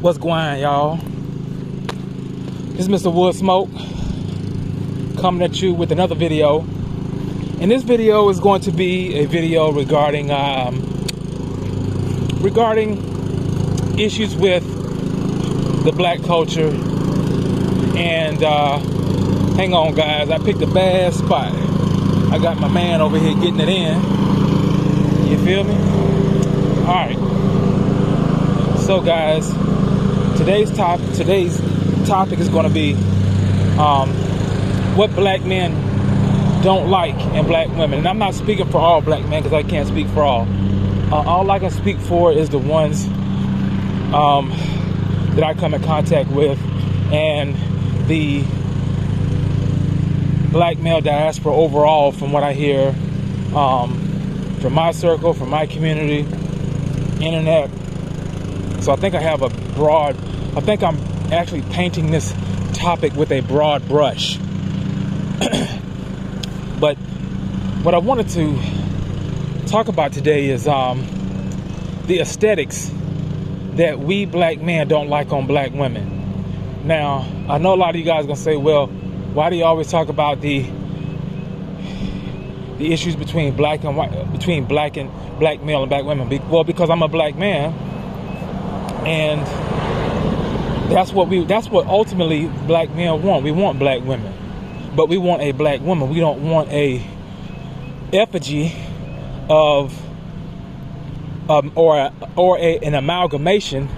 What's going on, y'all? This is Mr. Wood Smoke coming at you with another video. And this video is going to be a video regarding issues with the black culture. And hang on, guys, I picked a bad spot. I got my man over here getting it in. You feel me? All right. So, guys, today's topic is going to be what black men don't like in black women. And I'm not speaking for all black men because I can't speak for all. All I can speak for is the ones that I come in contact with, and the black male diaspora overall, from what I hear from my circle, from my community, internet. So I think I'm actually painting this topic with a broad brush. But what I wanted to talk about today is the aesthetics that we black men don't like on black women. Now, I know a lot of you guys are gonna say, well, why do you always talk about the issues between black male and black women? Well, because I'm a black man, and that's what ultimately black men want. We want black women, but we want a black woman. We don't want a effigy of an amalgamation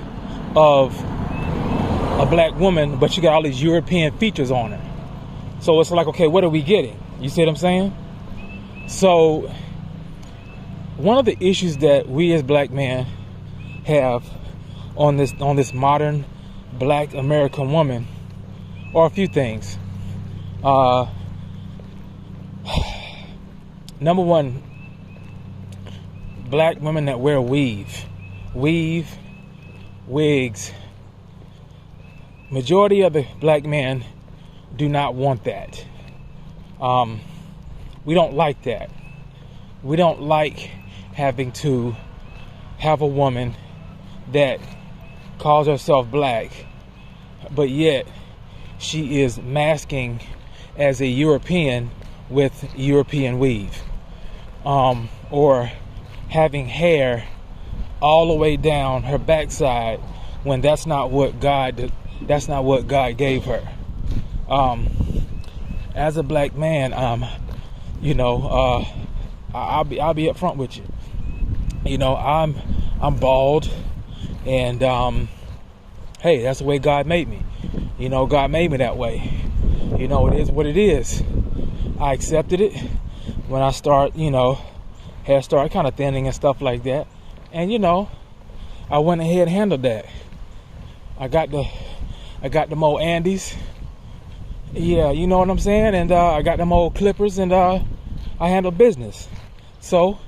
of a black woman, but you got all these European features on her. So it's like, okay, what are we getting? You see what I'm saying? So one of the issues that we as black men have on this modern black American woman are a few things. Number one, black women that wear wigs. Majority of the black men do not want that. We don't like that. We don't like having to have a woman that calls herself black, but yet she is masking as a European with European weave, or having hair all the way down her backside when that's not what God gave her. As a black man, I'll be upfront with you. I'm bald, and hey, that's the way God made me. God made me that way. It is what it is. I accepted it when I hair started kind of thinning and stuff like that, and I went ahead and handled that. I got the old Andes. Yeah, you know what I'm saying? And I got them old clippers, and I handle business. So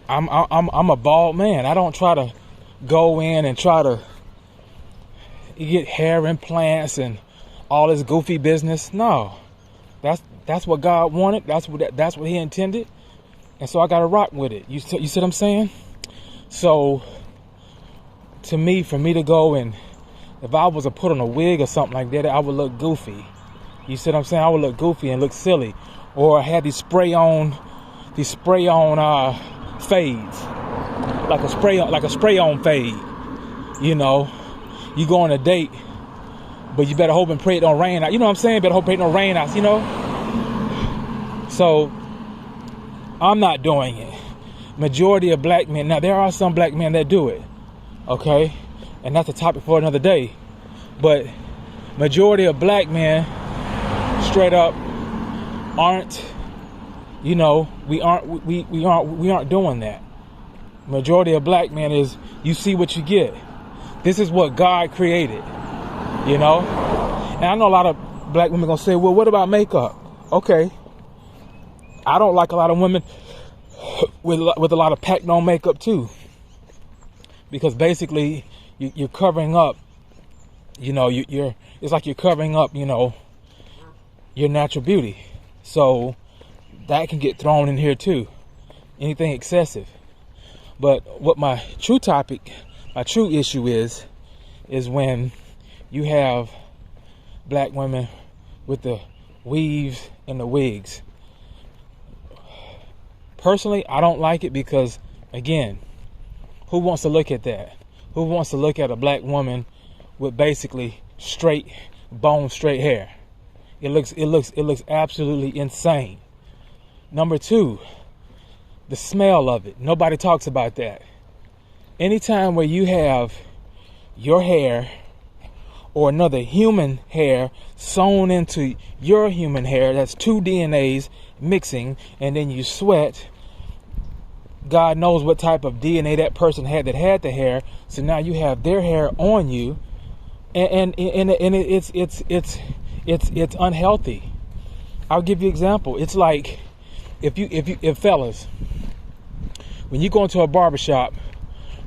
I'm a bald man. I don't try to go in and try to get hair implants and all this goofy business. No, that's what God wanted. That's what He intended, and so I got to rock with it. You see what I'm saying? So for me to go and, if I was to put on a wig or something like that, I would look goofy. You see what I'm saying? I would look goofy and look silly. Or I had these spray-on fades, like a spray-on fade. You go on a date, but you better hope and pray it don't rain out. You know what I'm saying? Better hope it don't rain out. So I'm not doing it. Majority of black men. Now there are some black men that do it. Okay, and that's a topic for another day. But majority of black men straight up aren't. We aren't doing that. Majority of black men is, you see what you get. This is what God created. And I know a lot of black women gonna say, well, what about makeup? Okay, I don't like a lot of women with a lot of packed on makeup too, because basically you're covering up. It's like you're covering up, your natural beauty. So that can get thrown in here too. Anything excessive. But what my true issue is is when you have black women with the weaves and the wigs. Personally, I don't like it because, again, who wants to look at that? Who wants to look at a black woman with basically straight, bone straight hair? It looks absolutely insane. Number two, the smell of it. Nobody talks about that. Anytime where you have your hair or another human hair sewn into your human hair, that's two DNAs mixing, and then you sweat, God knows what type of DNA that person had that had the hair. So now you have their hair on you, and it's unhealthy. I'll give you an example. It's like if fellas, when you go into a barber shop,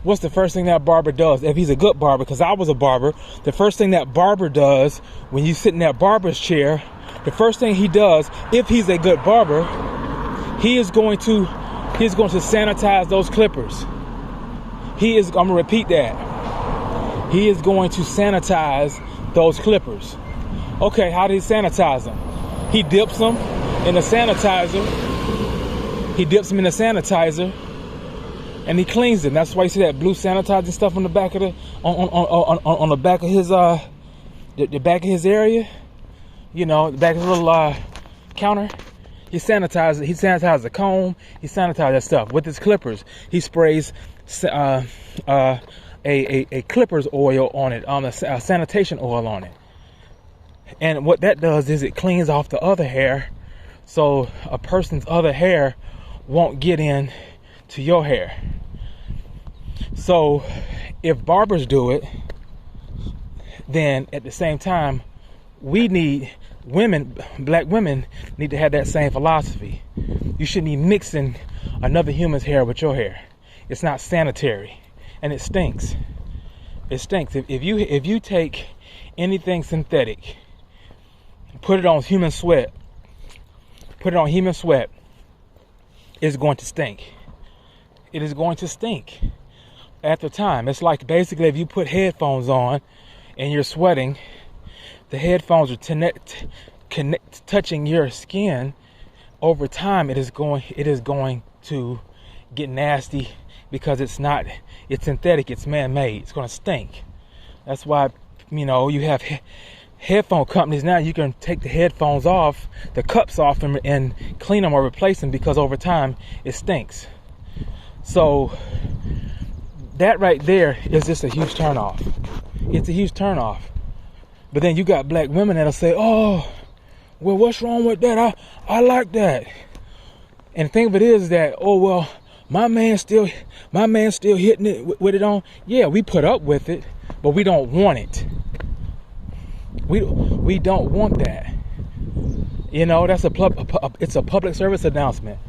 what's the first thing that barber does? If he's a good barber, because I was a barber, the first thing that barber does when you sit in that barber's chair, the first thing he does, if he's a good barber, he's going to sanitize those clippers. I'm gonna repeat that. He is going to sanitize those clippers. Okay, how does he sanitize them? He dips them in the sanitizer. And he cleans them. That's why you see that blue sanitizing stuff on the back of on the back of his the back of his area. You know, the back of his little counter. He sanitizes the comb. He sanitizes that stuff with his clippers. He sprays a clippers oil on it, a sanitation oil on it. And what that does is it cleans off the other hair, so a person's other hair won't get in to your hair. So if barbers do it, then at the same time, black women need to have that same philosophy. You shouldn't be mixing another human's hair with your hair. It's not sanitary, and it stinks. It stinks. If you take anything synthetic, put it on human sweat, it's going to stink. It is going to stink after time. It's like basically if you put headphones on and you're sweating, the headphones are touching your skin. Over time, it is going to get nasty because it's synthetic, it's man-made. It's going to stink. That's why, you have headphone companies now. You can take the headphones off, the cups off, and clean them or replace them, because over time it stinks. So that right there is just a huge turnoff. It's a huge turnoff. But then you got black women that'll say, "Oh, well, what's wrong with that? I like that." And the thing of it is that, "Oh, well, my man's still hitting it with it on." Yeah, we put up with it, but we don't want it. We don't want that. That's it's a public service announcement.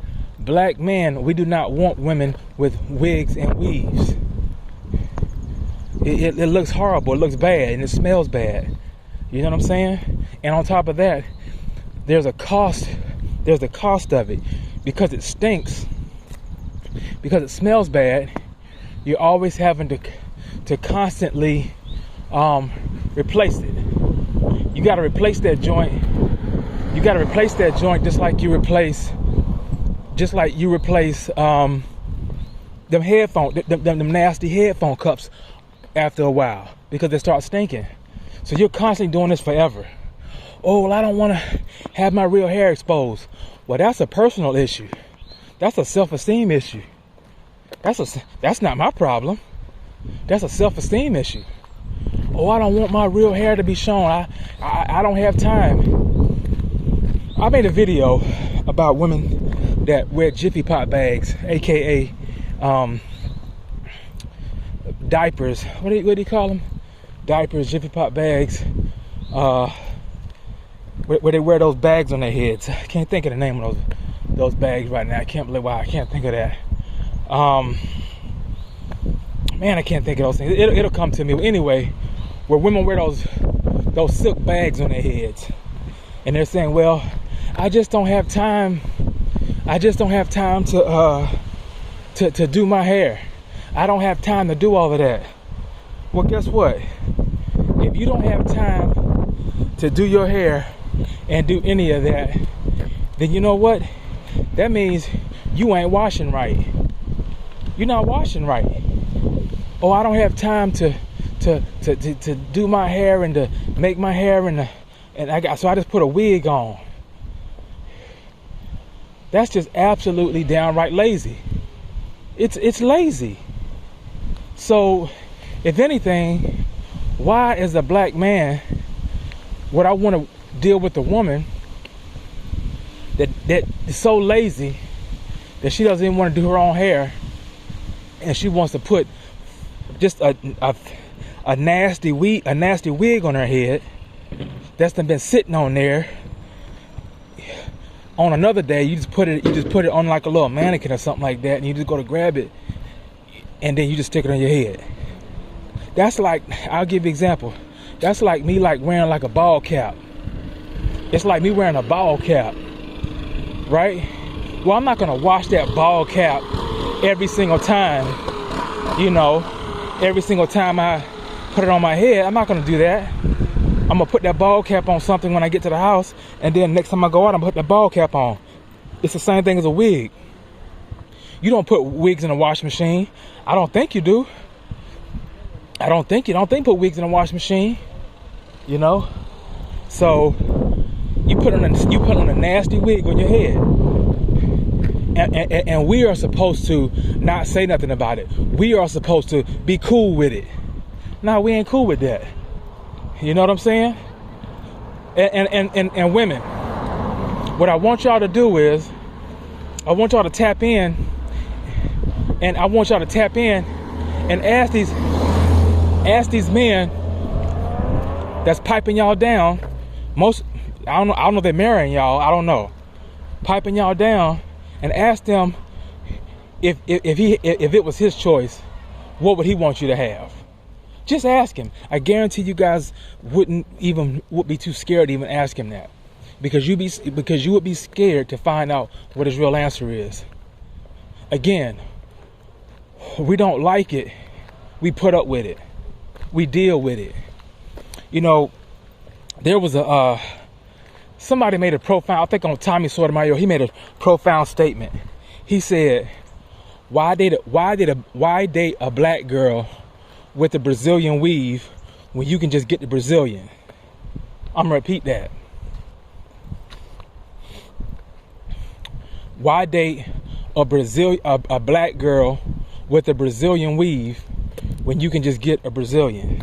Black men, we do not want women with wigs and weaves. It looks horrible. It looks bad, and it smells bad. You know what I'm saying? And on top of that, there's a cost. There's the cost of it, because it stinks, because it smells bad. You're always having to constantly replace it. You got to replace that joint. You got to replace that joint just like you replace them headphone, them nasty headphone cups after a while, because they start stinking. So you're constantly doing this forever. "Oh, well, I don't want to have my real hair exposed." Well, that's a personal issue. That's a self-esteem issue. That's not my problem. That's a self-esteem issue. "Oh, I don't want my real hair to be shown. I don't have time." I made a video about women that wear Jiffy Pop bags, aka diapers. What do you call them? Diapers, Jiffy Pop bags. Where they wear those bags on their heads. I can't think of the name of those bags right now. I can't believe why I can't think of that. I can't think of those things. It'll come to me. Anyway, where women wear those silk bags on their heads, and they're saying, "Well, I just don't have time. I just don't have time to do my hair. I don't have time to do all of that." Well, guess what? If you don't have time to do your hair and do any of that, then you know what? That means you ain't washing right. You're not washing right. Oh, I don't have time to do my hair and to make my hair so I just put a wig on. That's just absolutely downright lazy. It's lazy. So, if anything, why as a black man would I want to deal with a woman that is so lazy that she doesn't even want to do her own hair, and she wants to put just a nasty wig on her head that's been sitting on there. On another day, you just put it on like a little mannequin or something like that, and you just go to grab it, and then you just stick it on your head. That's like, I'll give you an example. That's like me wearing like a ball cap. It's like me wearing a ball cap, right? Well, I'm not gonna wash that ball cap every single time, every single time I put it on my head. I'm not gonna do that. I'm gonna put that ball cap on something when I get to the house, and then next time I go out, I'm gonna put that ball cap on. It's the same thing as a wig. You don't put wigs in a washing machine. I don't think you do. I don't think put wigs in a washing machine. So you put on a nasty wig on your head, and we are supposed to not say nothing about it. We are supposed to be cool with it. No, we ain't cool with that. You know what I'm saying? And women, what I want y'all to do is, I want y'all to tap in, and ask these men that's piping y'all down. I don't know if they're marrying y'all. I don't know. Piping y'all down, and ask them if it was his choice, what would he want you to have? Just ask him. I guarantee you guys would be too scared to even ask him that, because you would be scared to find out what his real answer is. Again, we don't like it. We put up with it. We deal with it. There was somebody made a profound, I think on Tommy Sotomayor, he made a profound statement. He said, why date a black girl with a Brazilian weave when you can just get the Brazilian? I'm gonna repeat that. Why date a black girl with a Brazilian weave when you can just get a Brazilian?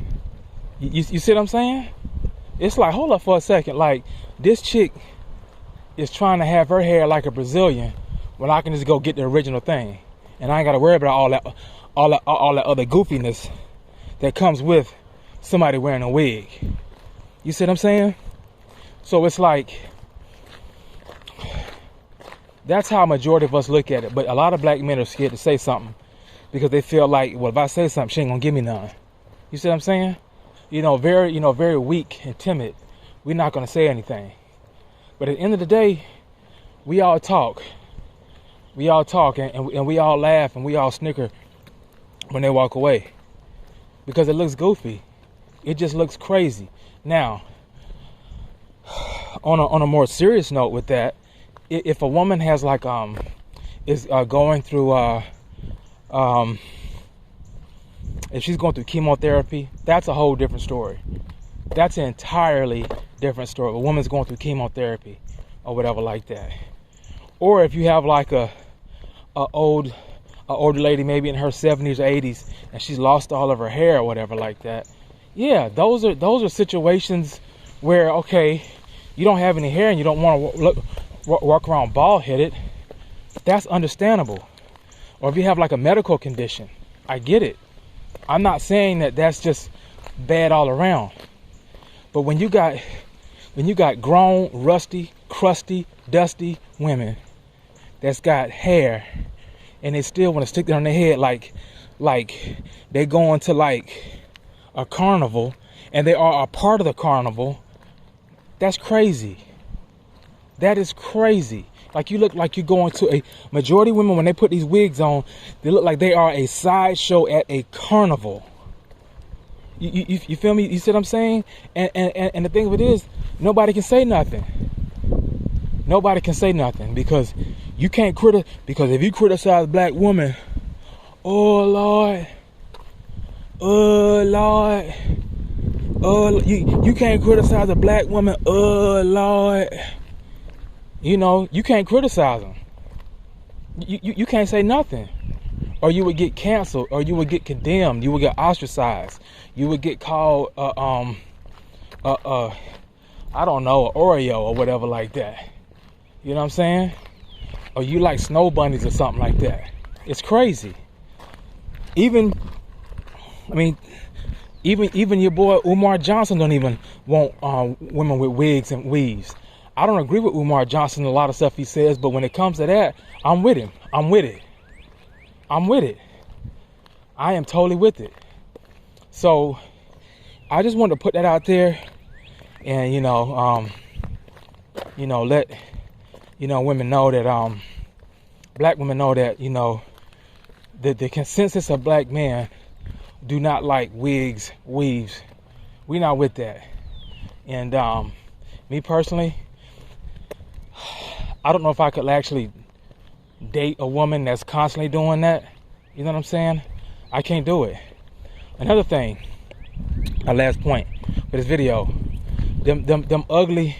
You see what I'm saying? It's like, hold up for a second. Like, this chick is trying to have her hair like a Brazilian when I can just go get the original thing, and I ain't gotta worry about all that other goofiness that comes with somebody wearing a wig. You see what I'm saying? So it's like, that's how a majority of us look at it. But a lot of black men are scared to say something because they feel like, well, if I say something, she ain't gonna give me none. You see what I'm saying? Very weak and timid. We're not gonna say anything. But at the end of the day, we all talk. We all talk, and we all laugh, and we all snicker when they walk away, because it looks goofy. It just looks crazy. Now, on a more serious note with that, if a woman has is going through if she's going through chemotherapy, that's a whole different story. That's an entirely different story. A woman's going through chemotherapy or whatever like that. Or if you have like a older lady, maybe in her 70s or 80s, and she's lost all of her hair or whatever like that. Yeah, those are situations where, okay, you don't have any hair and you don't want to walk around bald headed. That's understandable. Or if you have like a medical condition, I get it. I'm not saying that that's just bad all around. But when you got grown, rusty, crusty, dusty women that's got hair, and they still want to stick it on their head like they going to like a carnival, and they are a part of the carnival, that's crazy. That is crazy. Like, you look like you're going to a majority of women, when they put these wigs on, they look like they are a sideshow at a carnival. You feel me? You see what I'm saying? And the thing of it is, nobody can say nothing. Nobody can say nothing because you can't because if you criticize black women, oh Lord, you can't criticize a black woman, Lord. You know, you can't criticize them. You can't say nothing. Or you would get canceled, or you would get condemned, you would get ostracized, you would get called I don't know, Oreo or whatever like that. You know what I'm saying? Or you like snow bunnies or something like that. It's crazy. Even your boy Umar Johnson don't even want women with wigs and weaves. I don't agree with Umar Johnson a lot of stuff he says, but when it comes to that, I'm with him. I'm with it. I am totally with it. So I just wanted to put that out there, and let women know that black women know that the consensus of black men do not like wigs, weaves. We not with that. And me personally, I don't know if I could actually date a woman that's constantly doing that. You know what I'm saying? I can't do it. Another thing, my last point for this video, them ugly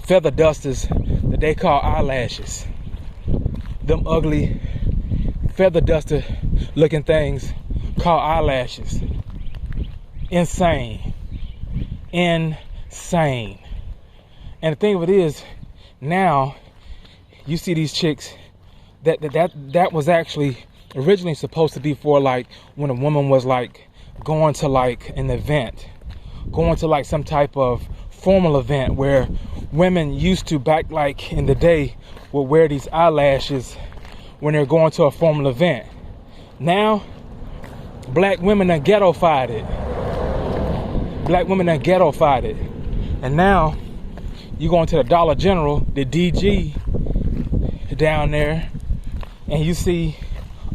feather dusters that they call eyelashes. Them ugly feather duster looking things called eyelashes. Insane. And the thing of it is, now you see these chicks that was actually originally supposed to be for like when a woman was like going to like an event, going to like some type of formal event where women used to back like in the day would wear these eyelashes when they're going to a formal event. Now black women are ghettofied it. And now you go into the Dollar General, the DG down there, and you see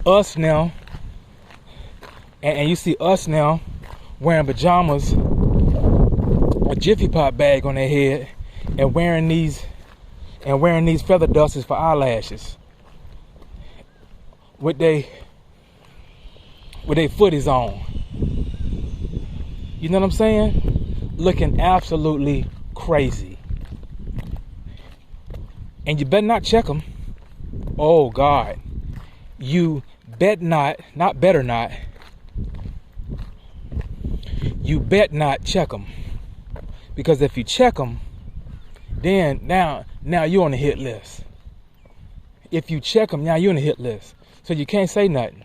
us now, and you see us now wearing pajamas, a Jiffy Pop bag on their head, and wearing these feather dusters for eyelashes with they footies on. You know what I'm saying? Looking absolutely crazy. And you better not check them. Oh God. You bet not you bet not check them. Because if you check them, then now you're on the hit list. If you check them, now you're on the hit list. So you can't say nothing.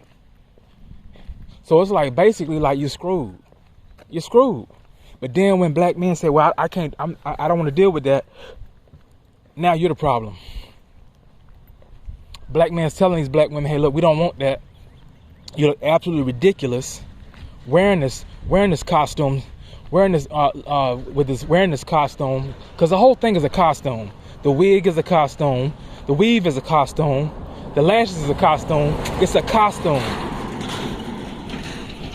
So it's like basically like you're screwed. You're screwed. But then when black men say, well, I don't want to deal with that, now you're the problem. Black men's telling these black women, hey, look, we don't want that. You look absolutely ridiculous wearing this costume, wearing this costume, because the whole thing is a costume. The wig is a costume, the weave is a costume, the lashes is a costume. It's a costume.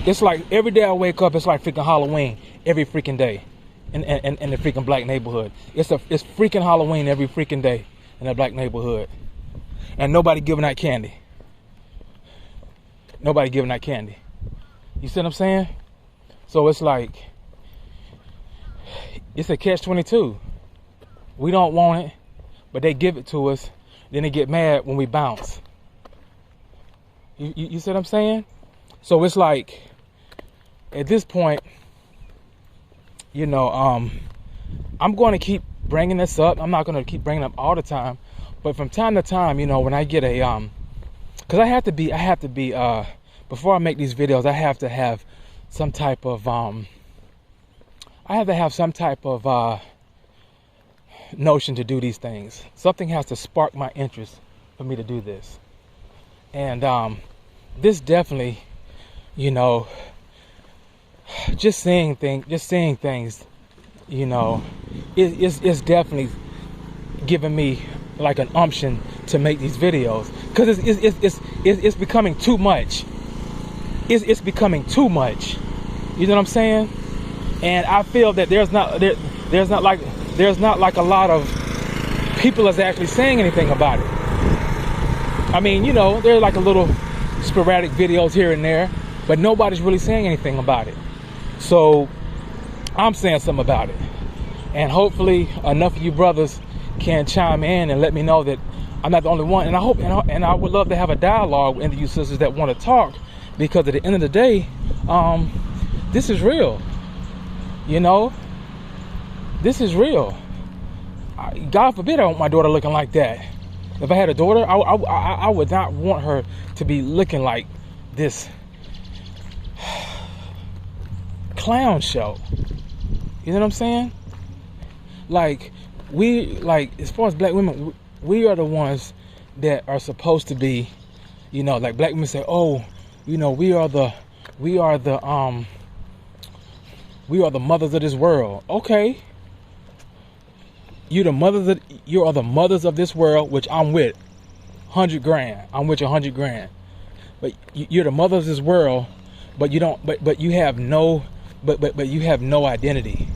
It's like every day I wake up, it's like freaking Halloween every freaking day in the freaking black neighborhood. It's freaking Halloween every freaking day in the black neighborhood. And nobody giving out candy. Nobody giving out candy. You see what I'm saying? So it's like, it's a catch-22. We don't want it, but they give it to us. Then they get mad when we bounce. You see what I'm saying? So it's like, at this point, I'm going to keep bringing this up. I'm not going to keep bringing it up all the time, but from time to time, when I get a, because I have to be, before I make these videos, I have to have some type of, notion to do these things. Something has to spark my interest for me to do this. And this definitely, just seeing things, it's definitely giving me like an umption to make these videos, because it's becoming too much. it's becoming too much. You know what I'm saying? And I feel that there's not like a lot of people that's actually saying anything about it. I mean, you know, there's like a little sporadic videos here and there, but nobody's really saying anything about it. So I'm saying something about it, and hopefully enough of you brothers can chime in and let me know that I'm not the only one. And I hope, and I would love to have a dialogue with you sisters that want to talk, because at the end of the day, this is real. You know, this is real. God forbid I want my daughter looking like that. If I had a daughter, I would not want her to be looking like this clown show. You know what I'm saying? Like, as far as black women, we are the ones that are supposed to be, you know, like black women say, oh, you know, we are the mothers of this world. Okay. You are the mothers of this world, which I'm with. 100 grand. I'm with you 100 grand. But you're the mothers of this world, but you don't. But you have no. But you have no identity.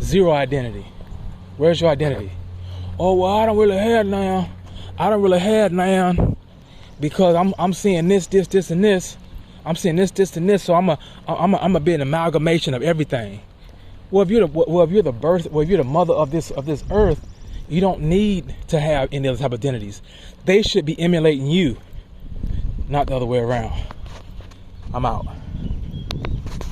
Zero identity. Where's your identity? Oh well, I don't really have now. Because I'm seeing this, and this. I'm seeing this, and this. So I'm a be an amalgamation of everything. Well, if you're the mother of this earth, you don't need to have any other type of identities. They should be emulating you, not the other way around. I'm out.